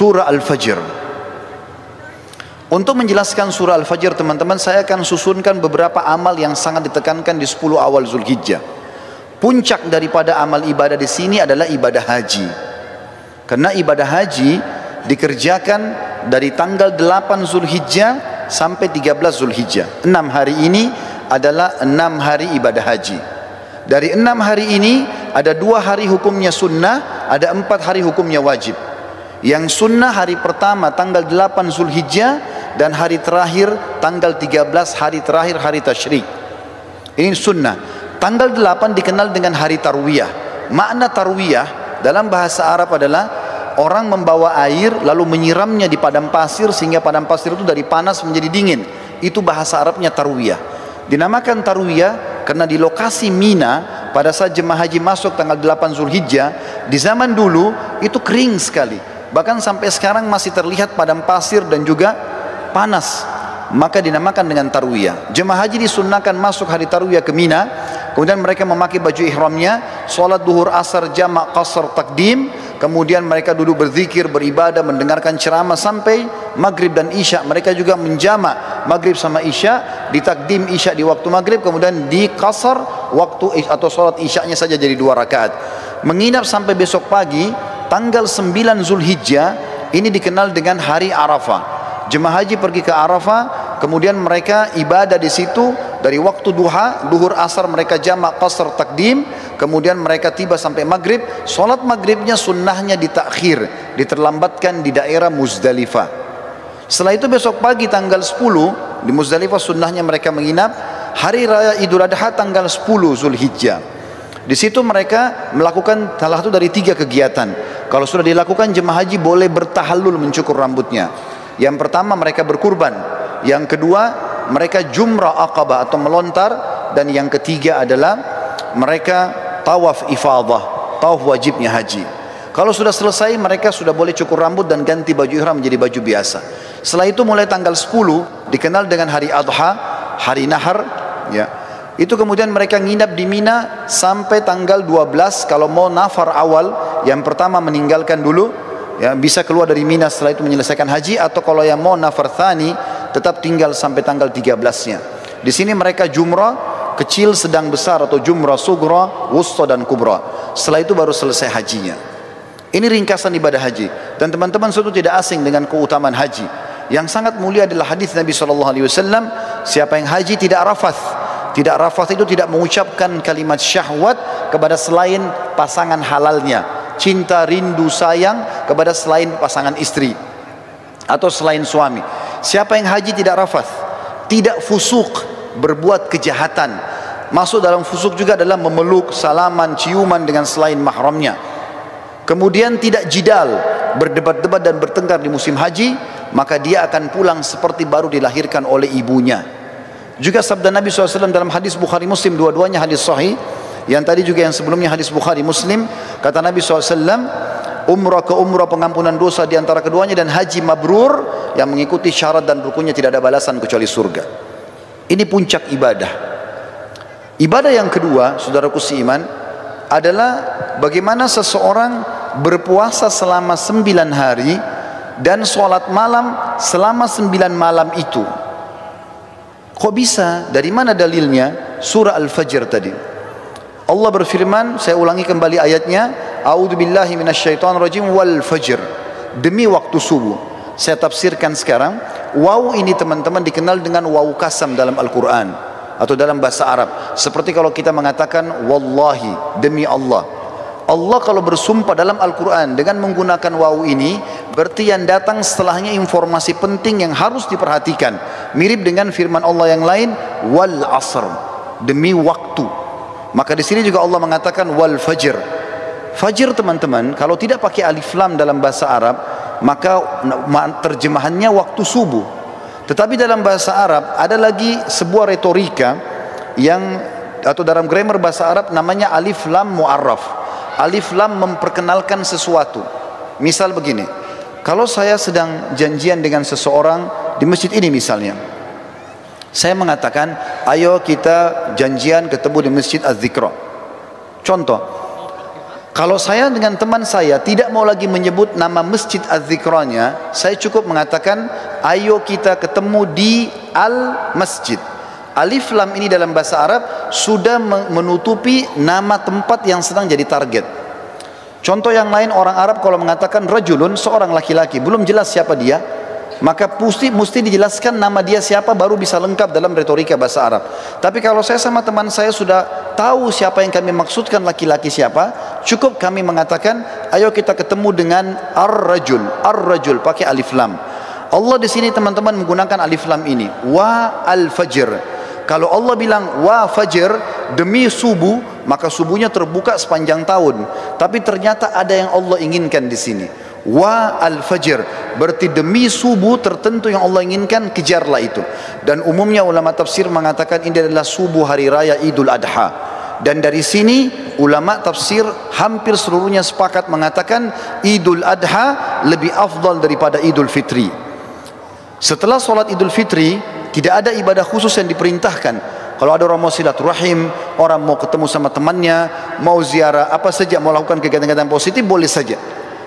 surah Al-Fajr. Untuk menjelaskan surah Al-Fajr teman-teman, saya akan susunkan beberapa amal yang sangat ditekankan di 10 awal Zulhijjah. Puncak daripada amal ibadah di sini adalah ibadah haji. Karena ibadah haji dikerjakan dari tanggal 8 Zulhijjah sampai 13 Zulhijjah. 6 hari ini adalah 6 hari ibadah haji. Dari 6 hari ini ada 2 hari hukumnya sunnah, ada 4 hari hukumnya wajib. Yang sunnah hari pertama tanggal 8 Zulhijjah, dan hari terakhir tanggal 13 hari terakhir hari tasyrik. Ini sunnah. Tanggal 8 dikenal dengan hari tarwiyah. Makna tarwiyah dalam bahasa Arab adalah orang membawa air lalu menyiramnya di padang pasir sehingga padang pasir itu dari panas menjadi dingin. Itu bahasa Arabnya tarwiyah. Dinamakan tarwiyah karena di lokasi Mina pada saat jemaah haji masuk tanggal 8 Zulhijjah, di zaman dulu itu kering sekali. Bahkan sampai sekarang masih terlihat padang pasir dan juga panas, maka dinamakan dengan tarwiyah. Jemaah haji disunnahkan masuk hari tarwiyah ke Mina, kemudian mereka memakai baju ihramnya, sholat duhur asar jamak qasar takdim, kemudian mereka duduk berzikir, beribadah, mendengarkan ceramah sampai maghrib dan isya. Mereka juga menjamak maghrib sama isya, ditakdim isya di waktu maghrib, kemudian di qasar waktu atau sholat isyanya saja jadi 2 rakaat. Menginap sampai besok pagi tanggal 9 Zulhijjah, ini dikenal dengan hari Arafah. Jemaah haji pergi ke Arafah, kemudian mereka ibadah di situ dari waktu duha, duhur asar mereka jamak qasar takdim, kemudian mereka tiba sampai maghrib. Solat maghribnya sunnahnya ditakhir, diterlambatkan di daerah Muzdalifah. Setelah itu besok pagi tanggal 10 di Muzdalifah sunnahnya mereka menginap. Hari raya Idul Adha tanggal 10 Zulhijjah. Di situ mereka melakukan salah satu dari 3 kegiatan. Kalau sudah dilakukan, jemaah haji boleh bertahallul mencukur rambutnya. Yang pertama mereka berkurban, yang kedua mereka jumrah aqabah atau melontar, dan yang ketiga adalah mereka tawaf ifadah, tawaf wajibnya haji. Kalau sudah selesai mereka sudah boleh cukur rambut dan ganti baju ihram menjadi baju biasa. Setelah itu mulai tanggal 10 dikenal dengan hari Adha, hari Nahar ya. Itu kemudian mereka nginap di Mina sampai tanggal 12. Kalau mau nafar awal, yang pertama meninggalkan dulu ya, bisa keluar dari Mina setelah itu menyelesaikan haji, atau kalau yang mau nafar thani tetap tinggal sampai tanggal 13-nya. Di sini mereka jumrah kecil, sedang, besar, atau jumrah sugra, wusta, dan kubra. Setelah itu baru selesai hajinya. Ini ringkasan ibadah haji. Dan teman-teman suatu tidak asing dengan keutamaan haji. Yang sangat mulia adalah hadis Nabi SAW, siapa yang haji tidak rafath. Tidak rafath itu tidak mengucapkan kalimat syahwat kepada selain pasangan halalnya, cinta, rindu, sayang kepada selain pasangan istri atau selain suami. Siapa yang haji tidak rafath, tidak fusuk, berbuat kejahatan. Masuk dalam fusuk juga adalah memeluk, salaman, ciuman dengan selain mahramnya. Kemudian tidak jidal, berdebat-debat dan bertengkar di musim haji, maka dia akan pulang seperti baru dilahirkan oleh ibunya. Juga sabda Nabi SAW dalam hadis Bukhari Muslim, dua-duanya hadis sahih. Yang tadi juga yang sebelumnya hadis Bukhari Muslim, kata Nabi SAW, umrah ke umrah pengampunan dosa di antara keduanya, dan haji mabrur yang mengikuti syarat dan rukunnya tidak ada balasan kecuali surga. Ini puncak ibadah. Ibadah yang kedua, saudaraku seiman, adalah bagaimana seseorang berpuasa selama 9 hari dan sholat malam selama 9 malam itu. Kok bisa? Dari mana dalilnya? Surah Al-Fajr tadi. Allah berfirman, saya ulangi kembali ayatnya, a'udzubillahi minasyaitonirrajim, wal fajr, demi waktu subuh. Saya tafsirkan sekarang. Waw ini teman-teman dikenal dengan waw kasam dalam Al-Quran atau dalam bahasa Arab. Seperti kalau kita mengatakan wallahi, demi Allah. Allah kalau bersumpah dalam Al-Quran dengan menggunakan waw ini, berarti yang datang setelahnya informasi penting yang harus diperhatikan. Mirip dengan firman Allah yang lain, wal asr, demi waktu. Maka di sini juga Allah mengatakan wal fajr. Fajr teman-teman, kalau tidak pakai alif lam dalam bahasa Arab, maka terjemahannya waktu subuh. Tetapi dalam bahasa Arab ada lagi sebuah retorika yang, atau dalam grammar bahasa Arab namanya alif lam mu'arraf. Alif lam memperkenalkan sesuatu. Misal begini, kalau saya sedang janjian dengan seseorang di masjid ini misalnya, saya mengatakan ayo kita janjian ketemu di masjid Az-Zikra. Contoh, Kalau saya dengan teman saya tidak mau lagi menyebut nama masjid Az-Zikranya, saya cukup mengatakan ayo kita ketemu di Al-Masjid. Alif lam ini dalam bahasa Arab sudah menutupi nama tempat yang sedang jadi target. Contoh yang lain, orang Arab kalau mengatakan rajulun, seorang laki-laki, belum jelas siapa dia, maka mesti dijelaskan nama dia siapa baru bisa lengkap dalam retorika bahasa Arab. Tapi kalau saya sama teman saya sudah tahu siapa yang kami maksudkan laki-laki siapa, cukup kami mengatakan ayo kita ketemu dengan ar-rajul. Ar-rajul pakai alif lam. Allah di sini teman-teman menggunakan alif lam ini, wa al-fajr. Kalau Allah bilang wa fajr, demi subuh, maka subuhnya terbuka sepanjang tahun. Tapi ternyata ada yang Allah inginkan di sini. Wa al-fajr, berarti demi subuh tertentu yang Allah inginkan, kejarlah itu. Dan umumnya ulama tafsir mengatakan ini adalah subuh hari raya Idul Adha. Dan dari sini ulama tafsir hampir seluruhnya sepakat mengatakan Idul Adha lebih afdal daripada Idul Fitri. Setelah solat Idul Fitri tidak ada ibadah khusus yang diperintahkan. Kalau ada orang mau silaturahim, orang mau ketemu sama temannya, mau ziarah, apa saja, mau lakukan kegiatan-kegiatan positif, boleh saja.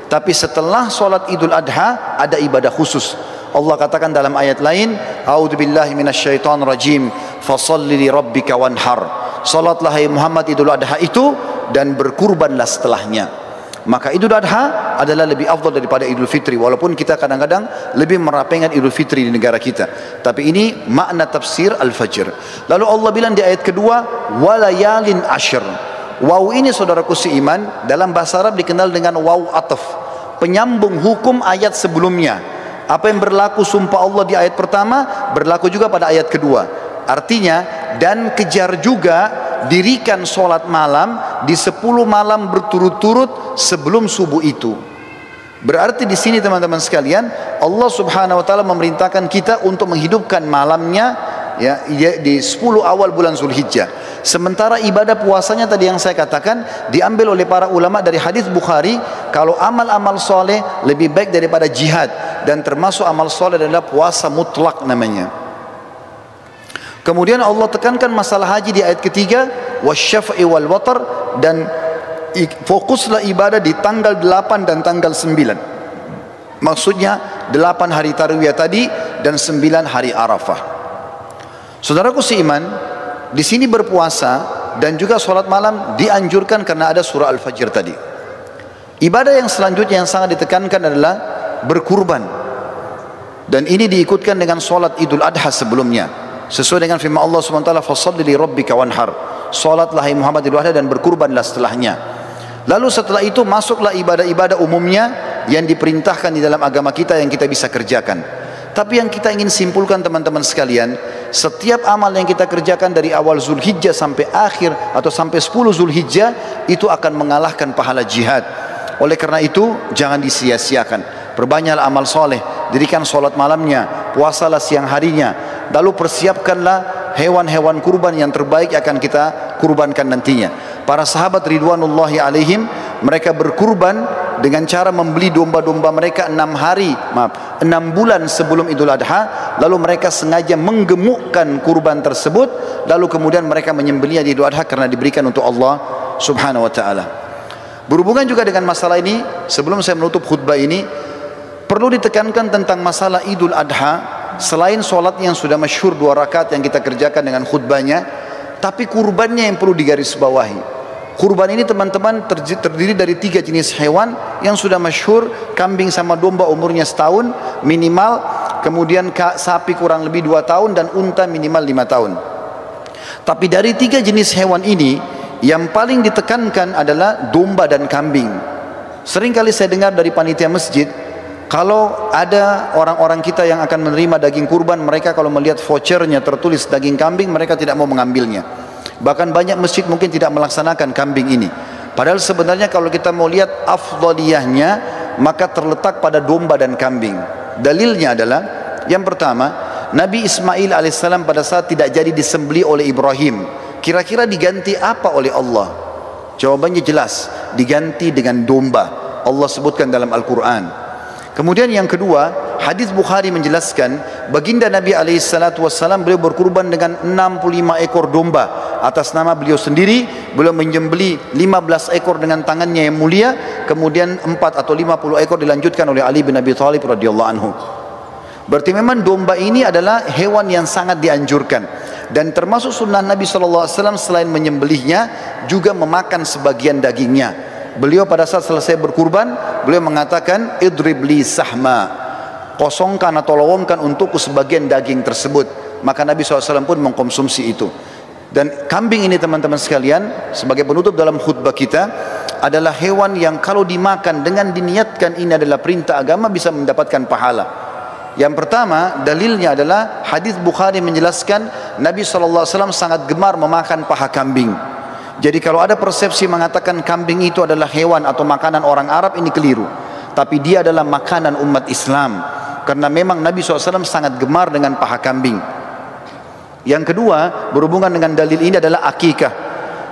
Tapi setelah solat Idul Adha ada ibadah khusus. Allah katakan dalam ayat lain, A'udzubillahi minasyaitonir rajim, fasholli li rabbika wanhar. Salatlah hai Muhammad Idul Adha itu dan berkurbanlah setelahnya. Maka Idul Adha adalah lebih afdal daripada Idul Fitri, walaupun kita kadang-kadang lebih merapengan Idul Fitri di negara kita. Tapi ini makna tafsir Al-Fajr. Lalu Allah bilang di ayat kedua, walayalin ashr. Waw ini saudaraku seiman dalam bahasa Arab dikenal dengan waw ataf, penyambung hukum ayat sebelumnya. Apa yang berlaku sumpah Allah di ayat pertama berlaku juga pada ayat kedua. Artinya, dan kejar juga dirikan solat malam di 10 malam berturut-turut sebelum subuh itu. Berarti di sini teman-teman sekalian, Allah Subhanahu wa taala memerintahkan kita untuk menghidupkan malamnya ya di 10 awal bulan Zulhijjah. Sementara ibadah puasanya tadi yang saya katakan diambil oleh para ulama dari hadis Bukhari, kalau amal-amal soleh lebih baik daripada jihad, dan termasuk amal soleh adalah puasa mutlak namanya. Kemudian Allah tekankan masalah haji di ayat ketiga, wasyaf'i wal watar, dan fokuslah ibadah di tanggal 8 dan tanggal 9. Maksudnya 8 hari tarwiyah tadi dan 9 hari Arafah. Saudaraku seiman, di sini berpuasa dan juga sholat malam dianjurkan karena ada surah Al-Fajr tadi. Ibadah yang selanjutnya yang sangat ditekankan adalah berkurban. Dan ini diikutkan dengan sholat Idul Adha sebelumnya. Sesuai dengan firman Allah SWT, fasholli li rabbika wanhar. Salatlah hai Muhammad Idul Adha dan berkurbanlah setelahnya. Lalu setelah itu masuklah ibadah-ibadah umumnya yang diperintahkan di dalam agama kita yang kita bisa kerjakan. Tapi yang kita ingin simpulkan teman-teman sekalian, setiap amal yang kita kerjakan dari awal Zulhijjah sampai akhir atau sampai 10 Zulhijjah itu akan mengalahkan pahala jihad. Oleh karena itu jangan disia-siakan. Perbanyaklah amal soleh, dirikan solat malamnya, puasalah siang harinya, lalu persiapkanlah hewan-hewan kurban yang terbaik akan kita kurbankan nantinya. Para sahabat ridwanullahi alaihim, mereka berkurban dengan cara membeli domba-domba mereka 6 bulan sebelum Idul Adha, lalu mereka sengaja menggemukkan kurban tersebut, lalu kemudian mereka menyembelihnya di Idul Adha karena diberikan untuk Allah Subhanahu wa taala. Berhubungan juga dengan masalah ini, sebelum saya menutup khutbah ini, perlu ditekankan tentang masalah Idul Adha. Selain sholat yang sudah masyhur 2 rakaat yang kita kerjakan dengan khutbahnya, tapi kurbannya yang perlu digarisbawahi. Kurban ini teman-teman terdiri dari 3 jenis hewan yang sudah masyhur, kambing sama domba umurnya setahun minimal, kemudian sapi kurang lebih 2 tahun, dan unta minimal 5 tahun. Tapi dari 3 jenis hewan ini, yang paling ditekankan adalah domba dan kambing. Seringkali saya dengar dari panitia masjid, kalau ada orang-orang kita yang akan menerima daging kurban, mereka kalau melihat vouchernya tertulis daging kambing, mereka tidak mau mengambilnya. Bahkan banyak masjid mungkin tidak melaksanakan kambing ini. Padahal sebenarnya kalau kita mau lihat afdaliyahnya, maka terletak pada domba dan kambing. Dalilnya adalah, yang pertama, Nabi Ismail alaihissalam pada saat tidak jadi disembelih oleh Ibrahim, kira-kira diganti apa oleh Allah? Jawabannya jelas, diganti dengan domba. Allah sebutkan dalam Al-Quran. Kemudian yang kedua, hadis Bukhari menjelaskan baginda Nabi alaihissalatu wassalam beliau berkurban dengan 65 ekor domba atas nama beliau sendiri. Beliau menyembelih 15 ekor dengan tangannya yang mulia, kemudian 4 atau 50 ekor dilanjutkan oleh Ali bin Abi Thalib radhiyallahu anhu. Berarti memang domba ini adalah hewan yang sangat dianjurkan, dan termasuk sunnah Nabi SAW selain menyembelihnya juga memakan sebagian dagingnya. Beliau pada saat selesai berkurban, beliau mengatakan, idrib li sahma, kosongkan atau lowongkan untukku sebagian daging tersebut. Maka Nabi SAW pun mengkonsumsi itu. Dan kambing ini teman-teman sekalian, sebagai penutup dalam khutbah kita, adalah hewan yang kalau dimakan dengan diniatkan ini adalah perintah agama, bisa mendapatkan pahala. Yang pertama, dalilnya adalah hadis Bukhari menjelaskan Nabi SAW sangat gemar memakan paha kambing. Jadi kalau ada persepsi mengatakan kambing itu adalah hewan atau makanan orang Arab, ini keliru. Tapi dia adalah makanan umat Islam, karena memang Nabi SAW sangat gemar dengan paha kambing. Yang kedua, berhubungan dengan dalil ini adalah akikah.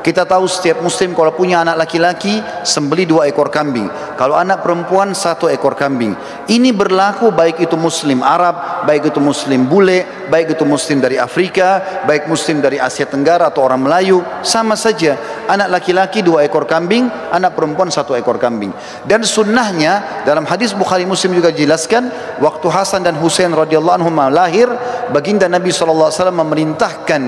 Kita tahu setiap muslim kalau punya anak laki-laki, sembelih 2 ekor kambing. Kalau anak perempuan 1 ekor kambing. Ini berlaku baik itu muslim Arab, baik itu muslim bule, baik itu muslim dari Afrika, baik muslim dari Asia Tenggara atau orang Melayu, sama saja. Anak laki-laki 2 ekor kambing, anak perempuan 1 ekor kambing. Dan sunnahnya dalam hadis Bukhari Muslim juga dijelaskan, waktu Hasan dan Husain radhiyallahu anhum lahir, baginda Nabi SAW memerintahkan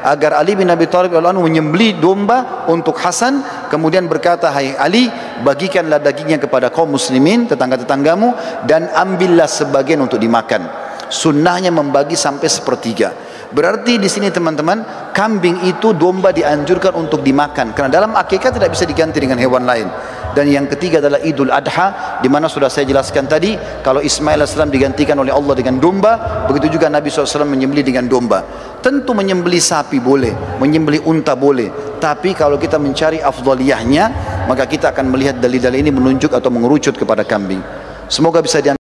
agar Ali bin Abi Thalib radhiyallahu anhu menyembelih domba untuk Hasan, kemudian berkata, hai Ali, bagikanlah dagingnya kepada kaum muslimin, tetangga-tetanggamu, dan ambillah sebagian untuk dimakan. Sunnahnya membagi sampai 1/3. Berarti di sini teman-teman, kambing itu domba dianjurkan untuk dimakan, karena dalam akikah tidak bisa diganti dengan hewan lain. Dan yang ketiga adalah Idul Adha, di mana sudah saya jelaskan tadi, kalau Ismail AS digantikan oleh Allah dengan domba, begitu juga Nabi SAW menyembelih dengan domba. Tentu menyembelih sapi boleh, menyembelih unta boleh, tapi kalau kita mencari afdaliyahnya, maka kita akan melihat dalil-dalil ini menunjuk atau mengerucut kepada kambing. Semoga bisa